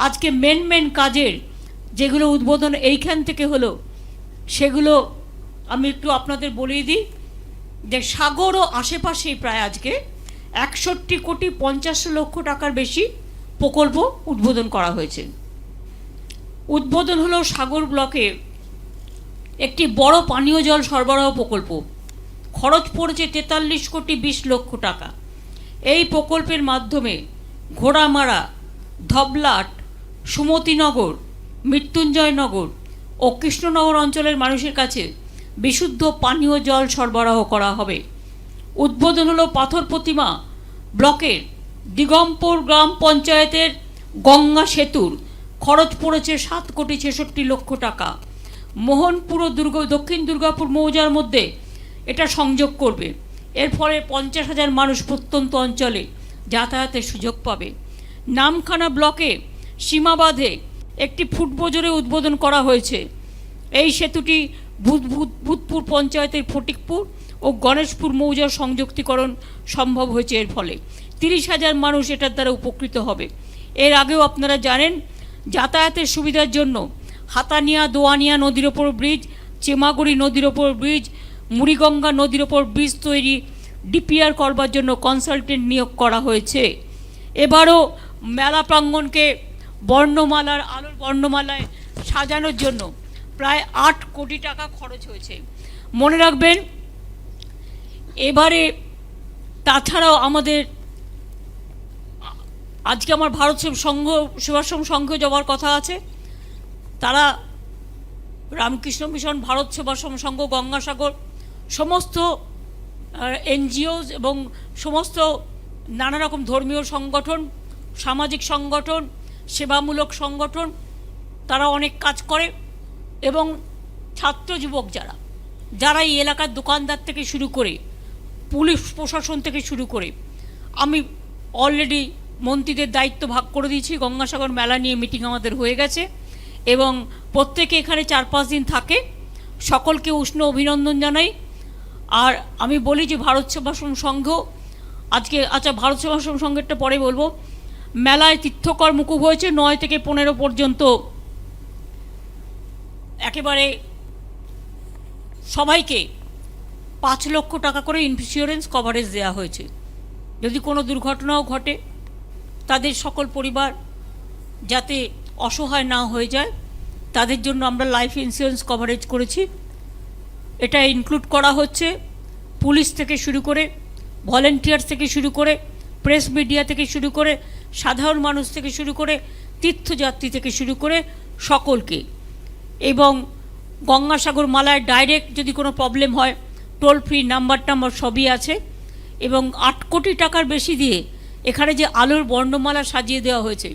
আজকে মেন কাজের যেগুলো উদ্বোধন এইখান থেকে হলো সেগুলো আমি একটু আপনাদের বলিয়ে দিই। যে সাগর ও আশেপাশেই প্রায় আজকে 61,50,00,000 টাকার বেশি প্রকল্প উদ্বোধন করা হয়েছে। উদ্বোধন হলো সাগর ব্লকে একটি বড় পানীয় জল সরবরাহ প্রকল্প। খরচ পড়েছে 43,20,00,000 টাকা। এই প্রকল্পের মাধ্যমে ঘোড়ামারা, ধবলাট, সুমতিনগর, মৃত্যুঞ্জয়নগর ও কৃষ্ণনগর অঞ্চলের মানুষের কাছে বিশুদ্ধ পানীয় জল সরবরাহ করা হবে। উদ্বোধন হলো পাথর প্রতিমা ব্লকের দিগম্বর গ্রাম পঞ্চায়েতের গঙ্গা সেতুর। খরচ পড়েছে 7,66,00,000 টাকা। মোহনপুর ও দক্ষিণ দুর্গাপুর মৌজার মধ্যে এটা সংযোগ করবে। এর ফলে 50,000 মানুষ প্রত্যন্ত অঞ্চলে যাতায়াতের সুযোগ পাবে। নামখানা ব্লকে সীমাবাঁধে একটি ফুটবোজরে উদ্বোধন করা হয়েছে। এই সেতুটি ভূতপুর পঞ্চায়েতের ফটিকপুর ও গণেশপুর মৌজার সংযুক্তিকরণ সম্ভব হয়েছে। এর ফলে 30,000 মানুষ এটার দ্বারা উপকৃত হবে। এর আগেও আপনারা জানেন যাতায়াতের সুবিধার জন্য হাতানিয়া দোয়ানিয়া নদীর ওপর ব্রিজ, চেমাগুড়ি নদীর ওপর ব্রিজ, মুড়িগঙ্গা নদীর ওপর ব্রিজ তৈরি ডিপিআর করবার জন্য কনসালটেন্ট নিয়োগ করা হয়েছে। এবারও মেলা প্রাঙ্গণকে আলোর বর্ণমালায় সাজানোর জন্য প্রায় 8 কোটি টাকা খরচ হয়েছে। মনে রাখবেন এবারে তাছাড়াও আমাদের আজকে আমার ভারত সেবাশ্রম সংঘ যাওয়ার কথা আছে। তারা রামকৃষ্ণ মিশন, ভারত সেবাশ্রম সংঘ, গঙ্গাসাগর সমস্ত এনজিওস এবং সমস্ত নানা রকম ধর্মীয় সংগঠন, সামাজিক সংগঠন, সেবামূলক সংগঠন তারা অনেক কাজ করে এবং ছাত্র যুবক যারা এই এলাকার দোকানদার থেকে শুরু করে পুলিশ প্রশাসন থেকে শুরু করে, আমি অলরেডি মন্ত্রীদের দায়িত্ব ভাগ করে দিয়েছি। গঙ্গাসাগর মেলা নিয়ে মিটিং আমাদের হয়ে গেছে এবং প্রত্যেকে এখানে 4-5 দিন থাকে। সকলকে উষ্ণ অভিনন্দন জানাই। আর আমি বলি যে ভারত সেবাশ্রম সংঘ আজকে, আচ্ছা ভারত সেবাশ্রম সংঘেরটা পরে বলবো, মেলায় তীর্থকর মুকুব হয়েছে 9 থেকে 15 পর্যন্ত। একেবারে সবাইকে 5 লক্ষ টাকা করে ইন্স্যুরেন্স কভারেজ দেওয়া হয়েছে। যদি কোনো দুর্ঘটনাও ঘটে তাদের সকল পরিবার যাতে অসহায় না হয়ে যায় তাদের জন্য আমরা লাইফ ইন্স্যুরেন্স কভারেজ করেছি। এটা ইনক্লুড করা হচ্ছে পুলিশ থেকে শুরু করে, ভলেন্টিয়ার্স থেকে শুরু করে, প্রেস মিডিয়া থেকে শুরু করে, সাধারণ মানুষ থেকে শুরু করে, তীর্থযাত্রী থেকে শুরু করে সকলকে। এবং গঙ্গাসাগর মালায় ডাইরেক্ট যদি কোনো প্রবলেম হয় টোল ফ্রি নাম্বার সবই আছে। এবং 8 কোটি টাকার বেশি দিয়ে এখানে যে আলোর বর্ণমালা সাজিয়ে দেওয়া হয়েছে